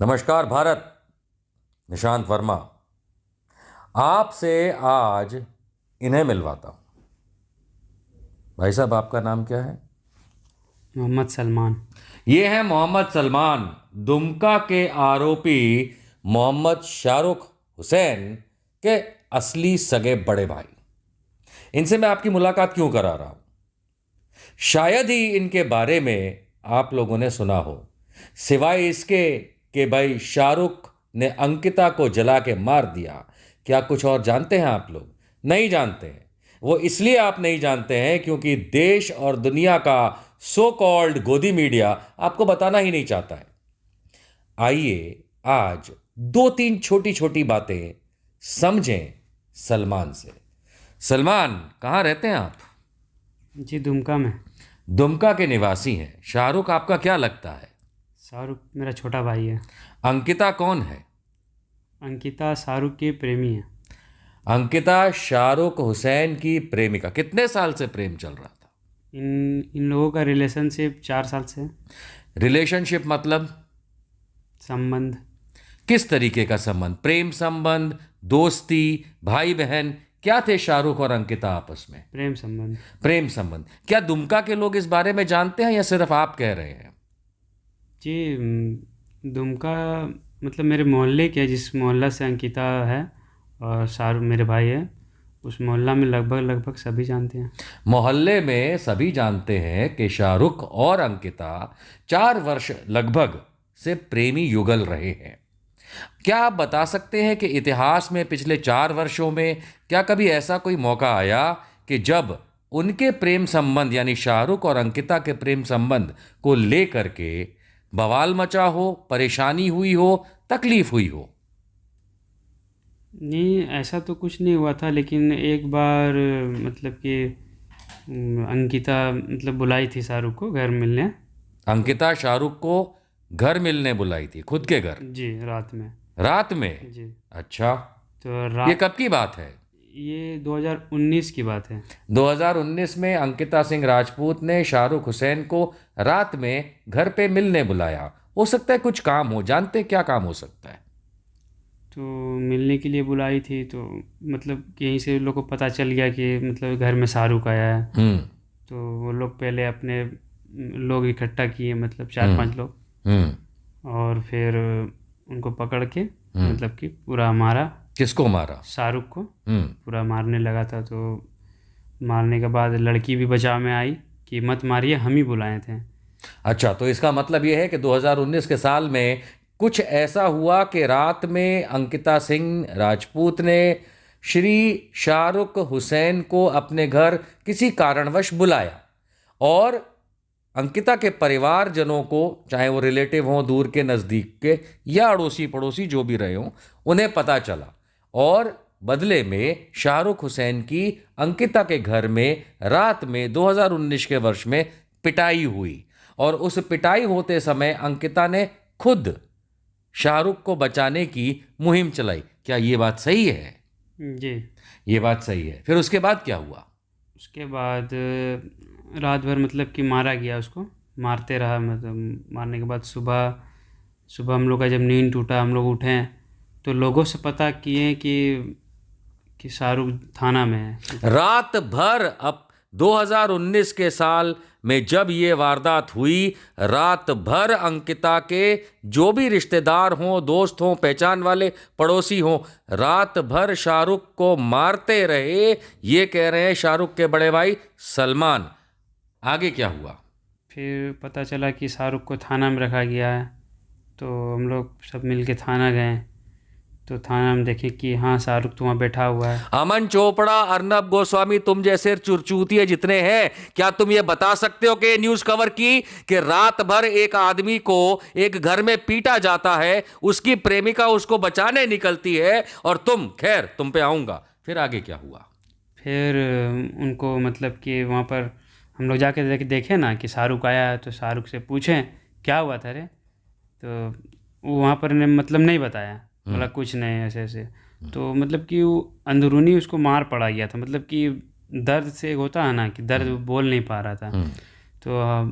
नमस्कार भारत। निशांत वर्मा आपसे आज इन्हें मिलवाता हूँ। भाई साहब, आपका नाम क्या है? मोहम्मद सलमान। ये हैं मोहम्मद सलमान, दुमका के आरोपी मोहम्मद शाहरुख हुसैन के असली सगे बड़े भाई। इनसे मैं आपकी मुलाकात क्यों करा रहा हूँ? शायद ही इनके बारे में आप लोगों ने सुना हो, सिवाय इसके कि भाई शाहरुख ने अंकिता को जला के मार दिया। क्या कुछ और जानते हैं आप लोग? नहीं जानते हैं। वो इसलिए आप नहीं जानते हैं क्योंकि देश और दुनिया का सो कॉल्ड गोदी मीडिया आपको बताना ही नहीं चाहता है। आइए आज दो तीन छोटी छोटी बातें समझें सलमान से। सलमान, कहाँ रहते हैं आप? जी, दुमका में। दुमका के निवासी हैं। शाहरुख आपका क्या लगता है? शाहरुख मेरा छोटा भाई है। अंकिता कौन है? अंकिता शाहरुख की प्रेमी है। अंकिता शाहरुख हुसैन की प्रेमिका। कितने साल से प्रेम चल रहा था? इन इन लोगों का रिलेशनशिप 4 साल से है। रिलेशनशिप मतलब संबंध। किस तरीके का संबंध? प्रेम संबंध, दोस्ती, भाई बहन? क्या थे शाहरुख और अंकिता आपस में? प्रेम संबंध। प्रेम संबंध। क्या दुमका के लोग इस बारे में जानते हैं या सिर्फ आप कह रहे हैं? जी, दुमका मतलब मेरे मोहल्ले के, जिस मोहल्ला से अंकिता है और शाहरुख मेरे भाई है, उस मोहल्ला में लगभग लगभग सभी जानते हैं। मोहल्ले में सभी जानते हैं कि शाहरुख और अंकिता 4 वर्ष लगभग से प्रेमी युगल रहे हैं। क्या आप बता सकते हैं कि इतिहास में पिछले 4 वर्षों में क्या कभी ऐसा कोई मौका आया कि जब उनके प्रेम संबंध यानी शाहरुख और अंकिता के प्रेम संबंध को लेकर के बवाल मचा हो, परेशानी हुई हो, तकलीफ हुई हो? नहीं, ऐसा तो कुछ नहीं हुआ था, लेकिन एक बार मतलब कि अंकिता मतलब बुलाई थी शाहरुख को घर मिलने। अंकिता शाहरुख को घर मिलने बुलाई थी, खुद के घर? जी, रात में। रात में? जी। अच्छा। तो ये रात कब की बात है? ये 2019 की बात है। 2019 में अंकिता सिंह राजपूत ने शाहरुख हुसैन को रात में घर पे मिलने बुलाया। हो सकता है कुछ काम हो। जानते हैं क्या काम हो सकता है? तो मिलने के लिए बुलाई थी, तो मतलब कि यहीं से लोग को पता चल गया कि मतलब घर में शाहरुख आया है। हम्म। तो वो लोग पहले अपने लोग इकट्ठा किए, मतलब 4-5 लोग। हम्म। और फिर उनको पकड़ के हम्म। मतलब कि पूरा मारा। किसको मारा? शाहरुख को हम्म। पूरा मारने लगा था। तो मारने के बाद लड़की भी बचाव में आई कि मत मारिए, हम ही बुलाए थे। अच्छा, तो इसका मतलब यह है कि 2019 के साल में कुछ ऐसा हुआ कि रात में अंकिता सिंह राजपूत ने श्री शाहरुख हुसैन को अपने घर किसी कारणवश बुलाया और अंकिता के परिवारजनों को, चाहे वो रिलेटिव हों, दूर के नज़दीक के या अड़ोसी पड़ोसी जो भी रहे हों, उन्हें पता चला और बदले में शाहरुख हुसैन की अंकिता के घर में रात में 2019 के वर्ष में पिटाई हुई। और उस पिटाई होते समय अंकिता ने खुद शाहरुख को बचाने की मुहिम चलाई। क्या ये बात सही है? जी। ये बात सही है। फिर उसके बाद क्या हुआ? उसके बाद रात भर मतलब कि मारा गया, उसको मारते रहा। मतलब मारने के बाद सुबह सुबह हम लोग का जब नींद टूटा, हम लोग उठे तो लोगों से पता किए कि शाहरुख थाना में है। रात भर, अब 2019 के साल में जब ये वारदात हुई, रात भर अंकिता के जो भी रिश्तेदार हों, दोस्त हों, पहचान वाले, पड़ोसी हों, रात भर शाहरुख को मारते रहे। ये कह रहे हैं शाहरुख के बड़े भाई सलमान। आगे क्या हुआ? फिर पता चला कि शाहरुख को थाना में रखा गया है। तो हम लोग सब मिल के थाना गए। तो थाना में देखे कि हाँ, शाहरुख तो वहाँ बैठा हुआ है। अमन चोपड़ा, अर्नब गोस्वामी, तुम जैसे चुरचूतिए जितने हैं, क्या तुम ये बता सकते हो कि न्यूज कवर की कि रात भर एक आदमी को एक घर में पीटा जाता है, उसकी प्रेमिका उसको बचाने निकलती है और खैर तुम पे आऊंगा। फिर आगे क्या हुआ? फिर उनको मतलब कि वहाँ पर हम लोग जाके देखे ना कि शाहरुख आया है, तो शाहरुख से पूछें क्या हुआ था रे। तो वो वहाँ पर ने मतलब नहीं बताया, बोला कुछ नहीं, ऐसे ऐसे। तो मतलब कि वो अंदरूनी उसको मार पड़ा गया था, मतलब कि दर्द से होता है ना कि दर्द बोल नहीं पा रहा था। तो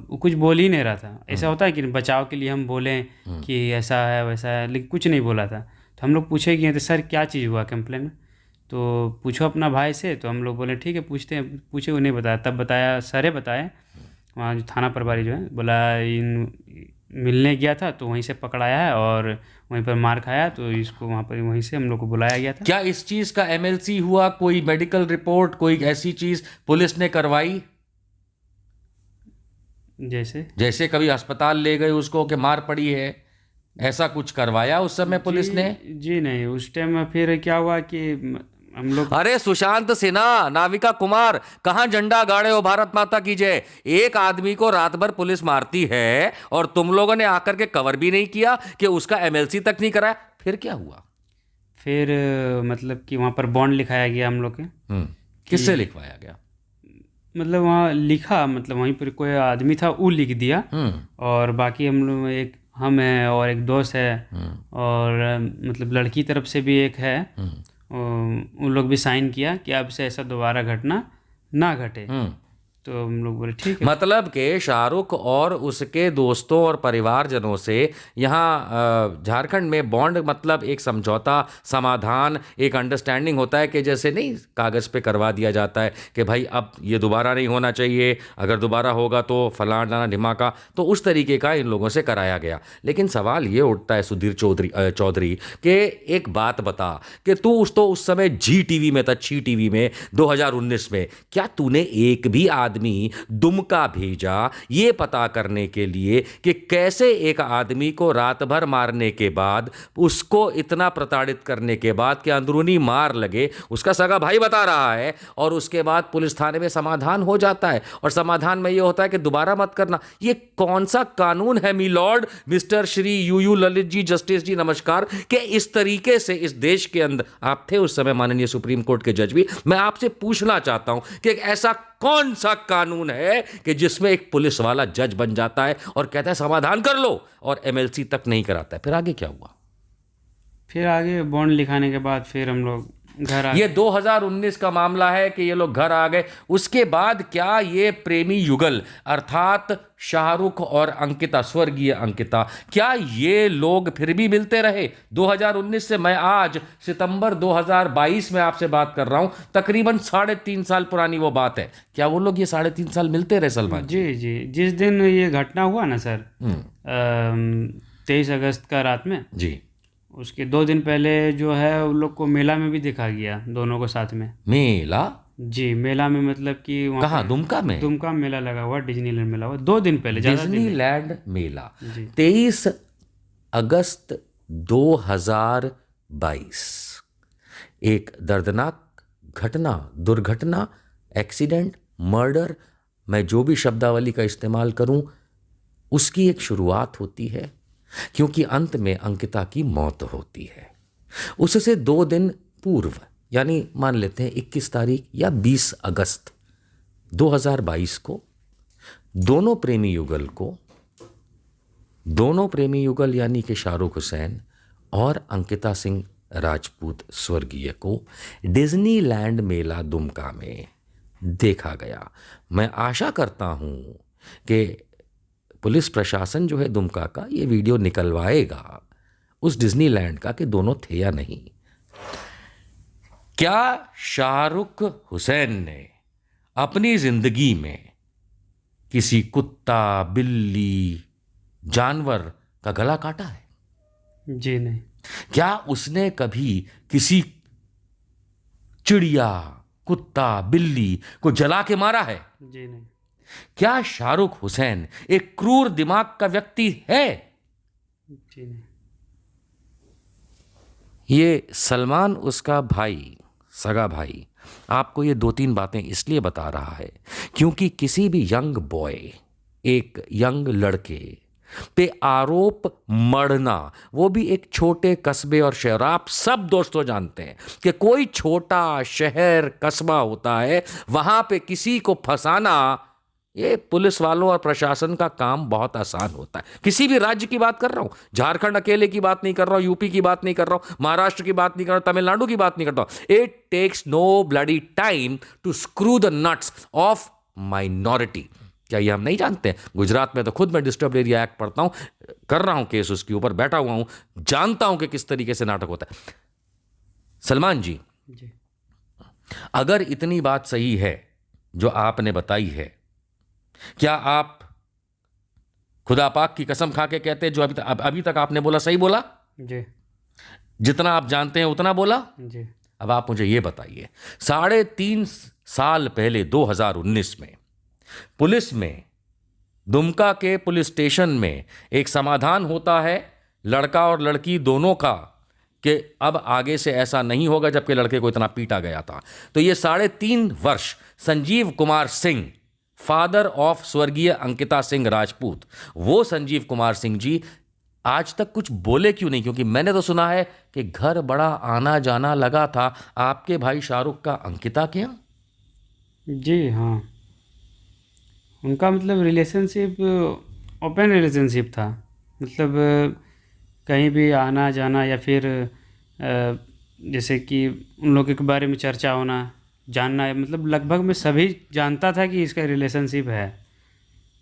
वो कुछ बोल ही नहीं रहा था। ऐसा होता है कि बचाव के लिए हम बोलें कि ऐसा है वैसा है, लेकिन कुछ नहीं बोला था। तो हम लोग पूछे कि तो सर क्या चीज़ हुआ कंप्लेन में, तो पूछो अपना भाई से। तो हम लोग बोले ठीक है पूछते हैं, पूछे उन्हें बताया, तब बताया सरे बताए वहाँ जो थाना प्रभारी जो है, बोला इन मिलने गया था तो वहीं से पकड़ाया है और वहीं पर मार खाया, तो इसको वहाँ पर वहीं से हम लोग को बुलाया गया था। क्या इस चीज का एमएलसी हुआ? कोई मेडिकल रिपोर्ट, कोई ऐसी चीज पुलिस ने करवाई? जैसे कभी अस्पताल ले गए उसको कि मार पड़ी है, ऐसा कुछ करवाया उस समय पुलिस ने? जी नहीं, उस टाइम में फिर क्या हुआ कि हम लोग, अरे सुशांत सिन्हा, नाविका कुमार, कहां झंडा गाड़े हो भारत माता की जय? एक आदमी को रात भर पुलिस मारती है और तुम लोगों ने आकर के कवर भी नहीं किया कि उसका एमएलसी तक नहीं कराया। फिर क्या हुआ? फिर मतलब कि वहाँ पर बॉन्ड लिखाया गया हम लोग के। किससे लिखवाया गया? मतलब वहाँ लिखा, मतलब वहीं पर कोई आदमी था वो लिख दिया, और बाकी हम लोग एक हम हैं और एक दोस्त है, और मतलब लड़की तरफ से भी एक है, उन लोग भी साइन किया कि अब से ऐसा दोबारा घटना ना घटे। तो हम लोग बोले ठीक है। मतलब कि शाहरुख और उसके दोस्तों और परिवारजनों से यहाँ झारखंड में बॉन्ड, मतलब एक समझौता, समाधान, एक अंडरस्टैंडिंग होता है कि जैसे नहीं कागज़ पे करवा दिया जाता है कि भाई अब ये दोबारा नहीं होना चाहिए, अगर दोबारा होगा तो फलाना ढिमाका, तो उस तरीके का इन लोगों से कराया गया। लेकिन सवाल ये उठता है सुधीर चौधरी कि एक बात बता कि तू उस समय जी टीवी में था, छी टीवी में 2019 में, क्या तूने एक भी आदमी दुमका भेजा ये पता करने के लिए कि कैसे एक आदमी को रात भर मारने के बाद, उसको इतना प्रताड़ित करने के बाद कि अंदरूनी मार लगे, उसका सगा भाई बता रहा है, और उसके बाद पुलिस थाने में समाधान हो जाता है और समाधान में ये होता है कि दोबारा मत करना? ये कौन सा कानून है me lord mister Shri U Lalit ji, justice ji नमस्कार, कि इस तरीके से इस देश के अंदर, आप थे उस समय माननीय सुप्रीम कोर्ट के जज भी, मैं आपसे पूछना चाहता हूं कि ऐसा कौन सा कानून है कि जिसमें एक पुलिस वाला जज बन जाता है और कहता है समाधान कर लो और एमएलसी तक नहीं कराता है? फिर आगे क्या हुआ? फिर आगे बॉन्ड लिखाने के बाद फिर हम लोग घर आ ये 2019 का मामला है कि ये लोग घर आ गए। उसके बाद क्या ये प्रेमी युगल अर्थात शाहरुख और अंकिता, स्वर्गीय अंकिता, क्या ये लोग फिर भी मिलते रहे 2019 से? मैं आज सितंबर 2022 में आपसे बात कर रहा हूं, तकरीबन 3.5 साल पुरानी वो बात है। क्या वो लोग ये 3.5 साल मिलते रहे सलमान? जी जी, जिस दिन ये घटना हुआ ना सर, 23 अगस्त का रात में जी, उसके 2 दिन पहले जो है उन लोग को मेला में भी देखा गया, दोनों को साथ में। मेला? जी, मेला में मतलब कि वहाँ कहाँ? दुमका में? दुमका मेला लगा हुआ, डिज्नीलैंड मेला हुआ 2 दिन पहले, ज़्यादा दिन नहीं। डिज्नीलैंड मेला जी 23 अगस्त 2022, एक दर्दनाक घटना, दुर्घटना, एक्सीडेंट, मर्डर, मैं जो भी शब्दावली का इस्तेमाल करूं उसकी एक शुरुआत होती है, क्योंकि अंत में अंकिता की मौत होती है। उससे 2 दिन पूर्व, यानी मान लेते हैं 21 तारीख या 20 अगस्त 2022 को, दोनों प्रेमी युगल यानी कि शाहरुख हुसैन और अंकिता सिंह राजपूत स्वर्गीय को डिज्नीलैंड मेला दुमका में देखा गया। मैं आशा करता हूं कि पुलिस प्रशासन जो है दुमका का ये वीडियो निकलवाएगा उस डिज्नीलैंड का कि दोनों थे या नहीं। क्या शाहरुख हुसैन ने अपनी जिंदगी में किसी कुत्ता, बिल्ली, जानवर का गला काटा है? जी नहीं। क्या उसने कभी किसी चिड़िया, कुत्ता, बिल्ली को जला के मारा है? जी नहीं। क्या शाहरुख हुसैन एक क्रूर दिमाग का व्यक्ति है? जी नहीं। ये सलमान, उसका भाई, सगा भाई, आपको ये 2-3 बातें इसलिए बता रहा है क्योंकि किसी भी यंग बॉय, एक यंग लड़के पे आरोप मढ़ना, वो भी एक छोटे कस्बे और शहर, आप सब दोस्तों जानते हैं कि कोई छोटा शहर कस्बा होता है, वहां पे किसी को फंसाना, ये पुलिस वालों और प्रशासन का काम बहुत आसान होता है। किसी भी राज्य की बात कर रहा हूं, झारखंड अकेले की बात नहीं कर रहा हूं, यूपी की बात नहीं कर रहा हूं, महाराष्ट्र की बात नहीं कर रहा हूं, तमिलनाडु की बात नहीं करता हूं। It takes no bloody time to screw the nuts of minority. क्या ये हम नहीं जानते हैं? गुजरात में तो खुद मैं डिस्टर्ब एरिया एक्ट पढ़ता हूँ, कर रहा हूँ केस उसके ऊपर, बैठा हुआ हूँ, जानता हूँ कि किस तरीके से नाटक होता है। सलमान जी, जी अगर इतनी बात सही है जो आपने बताई है, क्या आप खुदा पाक की कसम खा के कहते हैं जो अभी तक आपने बोला सही बोला? जी जितना आप जानते हैं उतना बोला? जी अब आप मुझे ये बताइए, 3.5 साल पहले 2019 में पुलिस में, दुमका के पुलिस स्टेशन में एक समाधान होता है लड़का और लड़की दोनों का कि अब आगे से ऐसा नहीं होगा, जबकि लड़के को इतना पीटा गया था। तो ये 3.5 वर्ष संजीव कुमार सिंह, फादर ऑफ स्वर्गीय अंकिता सिंह राजपूत, वो संजीव कुमार सिंह जी आज तक कुछ बोले क्यों नहीं? क्योंकि मैंने तो सुना है कि घर बड़ा आना जाना लगा था आपके भाई शाहरुख का अंकिता के यहाँ। जी हाँ, उनका मतलब रिलेशनशिप ओपन रिलेशनशिप था। मतलब कहीं भी आना जाना या फिर जैसे कि उन लोगों के बारे में चर्चा होना, जानना, मतलब लगभग मैं सभी जानता था कि इसका रिलेशनशिप है।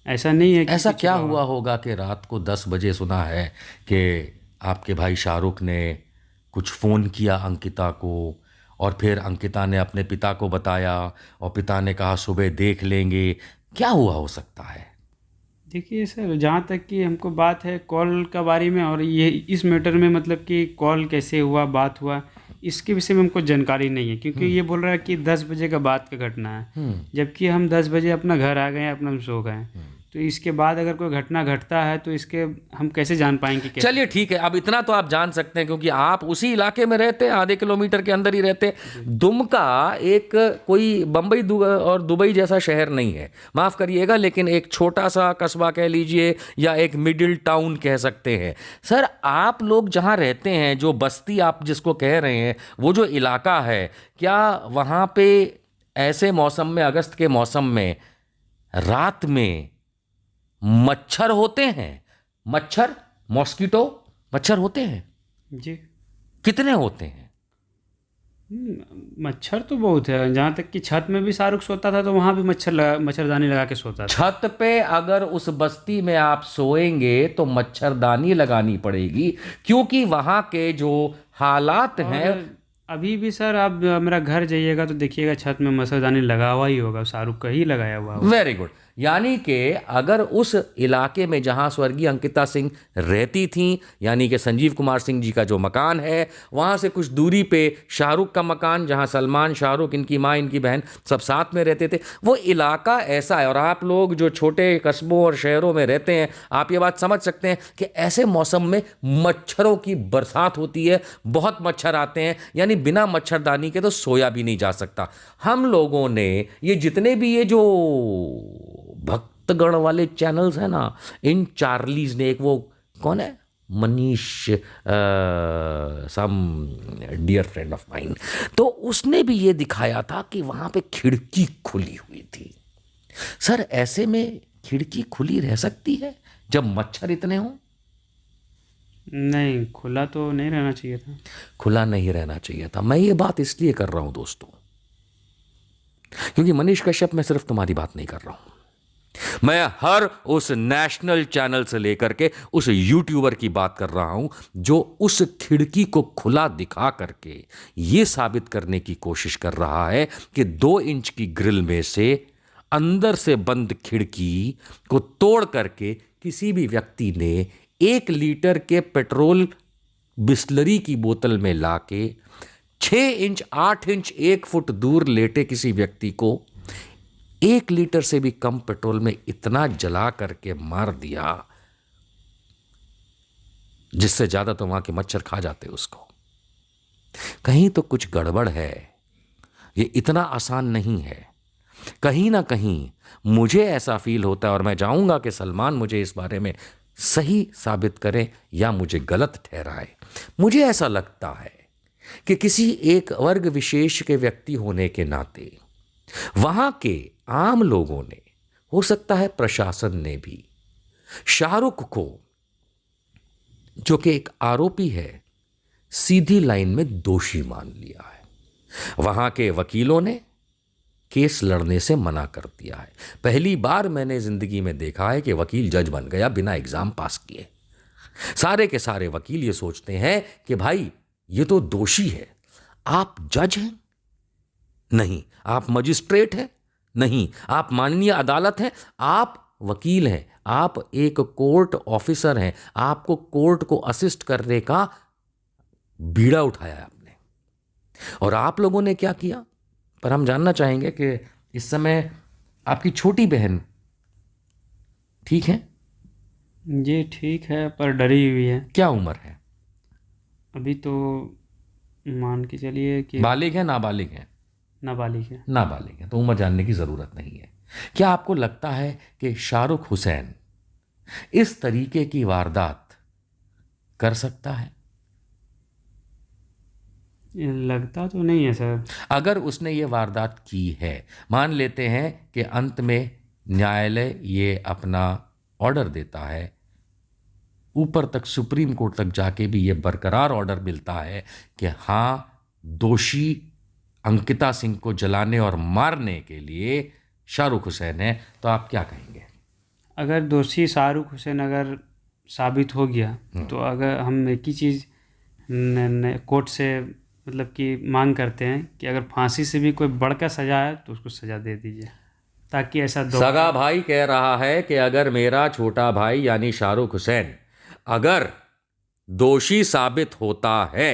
ऐसा नहीं है कि ऐसा कुछ क्या हुआ। हुआ होगा कि रात को 10 बजे सुना है कि आपके भाई शाहरुख ने कुछ फ़ोन किया अंकिता को, और फिर अंकिता ने अपने पिता को बताया और पिता ने कहा सुबह देख लेंगे? क्या हुआ हो सकता है? देखिए सर, जहाँ तक कि हमको बात है कॉल के बारे में, और ये इस मैटर में मतलब कि कॉल कैसे हुआ, बात हुआ, इसके विषय में हमको जानकारी नहीं है। क्योंकि ये बोल रहा है कि 10 बजे का बात का घटना है, जबकि हम 10 बजे अपना घर आ गए हैं, अपना हम सो गए हैं। तो इसके बाद अगर कोई घटना घटता है तो इसके हम कैसे जान पाएंगे? कैसे? चलिए ठीक है, अब इतना तो आप जान सकते हैं क्योंकि आप उसी इलाके में रहते हैं, आधे किलोमीटर के अंदर ही रहते हैं। दुमका एक कोई बम्बई और दुबई जैसा शहर नहीं है, माफ़ करिएगा, लेकिन एक छोटा सा कस्बा कह लीजिए या एक मिडिल टाउन कह सकते हैं। सर, आप लोग जहाँ रहते हैं, जो बस्ती आप जिसको कह रहे हैं, वो जो इलाका है, क्या वहाँ पे ऐसे मौसम में, अगस्त के मौसम में रात में मच्छर होते हैं? मच्छर, मॉस्किटो मच्छर होते हैं? जी कितने होते हैं? मच्छर तो बहुत है। जहाँ तक कि छत में भी शाहरुख सोता था तो वहाँ भी मच्छरदानी लगा के सोता था। छत पे अगर उस बस्ती में आप सोएंगे तो मच्छरदानी लगानी पड़ेगी, क्योंकि वहाँ के जो हालात हैं। और अभी भी सर आप मेरा घर जाइएगा तो देखिएगा छत में मच्छरदानी लगा हुआ ही होगा, शाहरुख का ही लगाया हुआ होगा। Very good. यानी कि अगर उस इलाके में जहां स्वर्गीय अंकिता सिंह रहती थीं, यानी कि संजीव कुमार सिंह जी का जो मकान है, वहां से कुछ दूरी पे शाहरुख का मकान, जहां सलमान, शाहरुख, इनकी माँ, इनकी बहन सब साथ में रहते थे, वो इलाका ऐसा है। और आप लोग जो छोटे कस्बों और शहरों में रहते हैं, आप ये बात समझ सकते हैं कि ऐसे मौसम में मच्छरों की बरसात होती है, बहुत मच्छर आते हैं, यानी बिना मच्छरदानी के तो सोया भी नहीं जा सकता। हम लोगों ने ये जितने भी ये जो भक्तगण वाले चैनल्स हैं ना, इन चार्लीज ने, एक वो कौन है, मनीष, सम डियर फ्रेंड ऑफ माइन, तो उसने भी ये दिखाया था कि वहां पे खिड़की खुली हुई थी। सर, ऐसे में खिड़की खुली रह सकती है जब मच्छर इतने हों? नहीं, खुला तो नहीं रहना चाहिए था। खुला नहीं रहना चाहिए था। मैं ये बात इसलिए कर रहा हूं दोस्तों, क्योंकि मनीष कश्यप, मैं सिर्फ तुम्हारी बात नहीं कर रहा हूं, मैं हर उस नेशनल चैनल से लेकर के उस यूट्यूबर की बात कर रहा हूं जो उस खिड़की को खुला दिखा करके यह साबित करने की कोशिश कर रहा है कि 2 इंच की ग्रिल में से अंदर से बंद खिड़की को तोड़ करके किसी भी व्यक्ति ने 1 लीटर के पेट्रोल बिस्लरी की बोतल में लाके 6 इंच, 8 इंच, 1 फुट दूर लेटे किसी व्यक्ति को 1 लीटर से भी कम पेट्रोल में इतना जला करके मार दिया, जिससे ज्यादा तो वहां के मच्छर खा जाते उसको। कहीं तो कुछ गड़बड़ है, ये इतना आसान नहीं है। कहीं ना कहीं मुझे ऐसा फील होता है, और मैं चाहूंगा कि सलमान मुझे इस बारे में सही साबित करें या मुझे गलत ठहराए। मुझे ऐसा लगता है कि किसी एक वर्ग विशेष के व्यक्ति होने के नाते वहां के आम लोगों ने, हो सकता है प्रशासन ने भी, शाहरुख को, जो कि एक आरोपी है, सीधी लाइन में दोषी मान लिया है। वहां के वकीलों ने केस लड़ने से मना कर दिया है। पहली बार मैंने ज़िंदगी में देखा है कि वकील जज बन गया बिना एग्ज़ाम पास किए। सारे के सारे वकील ये सोचते हैं कि भाई ये तो दोषी है। आप जज हैं? नहीं। आप मजिस्ट्रेट हैं? नहीं। आप माननीय अदालत हैं? आप वकील हैं। आप एक कोर्ट ऑफिसर हैं। आपको कोर्ट को असिस्ट करने का बीड़ा उठाया है आपने। और आप लोगों ने क्या किया? पर हम जानना चाहेंगे कि इस समय आपकी छोटी बहन ठीक है? जी ठीक है, पर डरी हुई है। क्या उम्र है? अभी तो मान के चलिए कि बालिग है, नाबालिग है? नाबालिग है। नाबालिग है, तो उम्र जानने की ज़रूरत नहीं है। क्या आपको लगता है कि शाहरुख हुसैन इस तरीके की वारदात कर सकता है? ये लगता तो नहीं है सर। अगर उसने ये वारदात की है, मान लेते हैं कि अंत में न्यायालय ये अपना ऑर्डर देता है, ऊपर तक सुप्रीम कोर्ट तक जाके भी ये बरकरार ऑर्डर मिलता है कि हाँ, दोषी अंकिता सिंह को जलाने और मारने के लिए शाहरुख हुसैन है, तो आप क्या कहेंगे? अगर दोषी शाहरुख हुसैन अगर साबित हो गया तो अगर हम एक ही चीज़ कोर्ट से मतलब कि मांग करते हैं कि अगर फांसी से भी कोई बढ़कर सजा है तो उसको सजा दे दीजिए, ताकि ऐसा सगा भाई कह रहा है कि अगर मेरा छोटा भाई यानी शाहरुख हुसैन अगर दोषी साबित होता है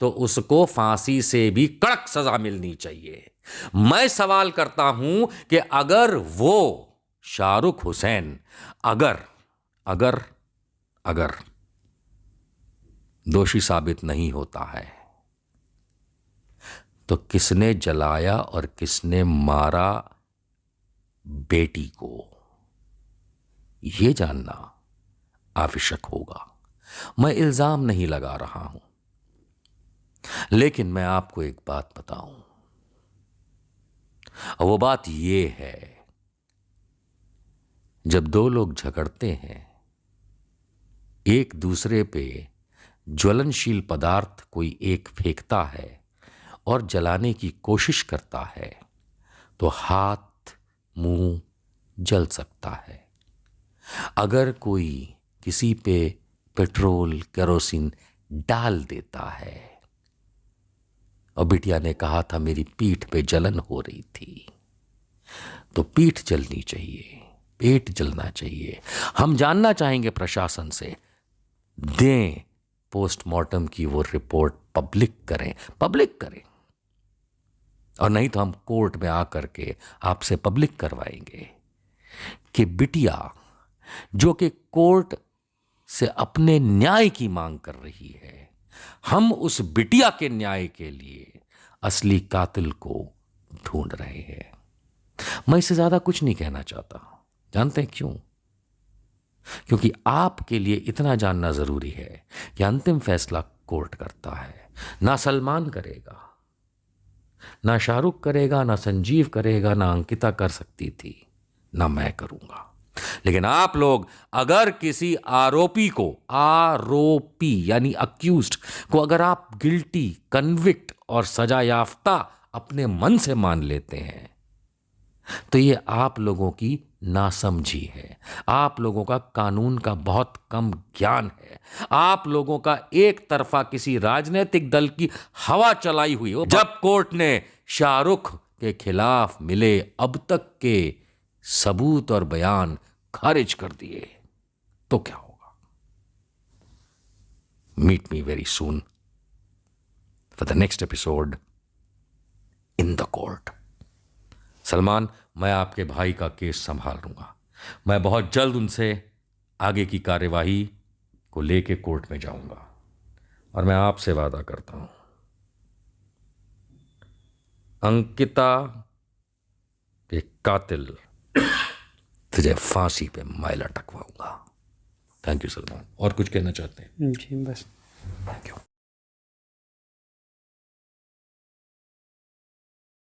तो उसको फांसी से भी कड़क सजा मिलनी चाहिए। मैं सवाल करता हूं कि अगर वो शाहरुख हुसैन अगर अगर अगर दोषी साबित नहीं होता है तो किसने जलाया और किसने मारा बेटी को, यह जानना आवश्यक होगा। मैं इल्जाम नहीं लगा रहा हूं, लेकिन मैं आपको एक बात बताऊं। वो बात यह है, जब दो लोग झगड़ते हैं, एक दूसरे पे ज्वलनशील पदार्थ कोई एक फेंकता है और जलाने की कोशिश करता है, तो हाथ मुंह जल सकता है। अगर कोई किसी पे पेट्रोल केरोसिन डाल देता है, और बिटिया ने कहा था मेरी पीठ पे जलन हो रही थी, तो पीठ जलनी चाहिए, पेट जलना चाहिए। हम जानना चाहेंगे प्रशासन से, दें पोस्टमार्टम की वो रिपोर्ट, पब्लिक करें, और नहीं तो हम कोर्ट में आकर के आपसे पब्लिक करवाएंगे कि बिटिया जो कि कोर्ट से अपने न्याय की मांग कर रही है, हम उस बिटिया के न्याय के लिए असली कातिल को ढूंढ रहे हैं। मैं इससे ज्यादा कुछ नहीं कहना चाहता। जानते हैं क्यों? क्योंकि आपके लिए इतना जानना जरूरी है कि अंतिम फैसला कोर्ट करता है। ना सलमान करेगा, ना शाहरुख करेगा, ना संजीव करेगा, ना अंकिता कर सकती थी, ना मैं करूंगा। लेकिन आप लोग अगर किसी आरोपी को, आरोपी यानी अक्यूज्ड को, अगर आप गिल्टी, कन्विक्ट और सजा याफ्ता अपने मन से मान लेते हैं, तो ये आप लोगों की नासमझी है। आप लोगों का कानून का बहुत कम ज्ञान है। आप लोगों का एक तरफा किसी राजनीतिक दल की हवा चलाई हुई हो। जब कोर्ट ने शाहरुख के खिलाफ मिले अब तक के सबूत और बयान खारिज कर दिए, तो क्या होगा? Meet me very soon for the next episode in the court. Salman, मैं आपके भाई का केस संभाल लूंगा। मैं बहुत जल्द उनसे आगे की कार्यवाही को लेके कोर्ट में जाऊंगा, और मैं आपसे वादा करता हूं, अंकिता के कातिल तुझे फांसी पे मैं लटकवाऊंगा। Thank you Salman. और कुछ कहना चाहते हैं? जी बस। Thank you.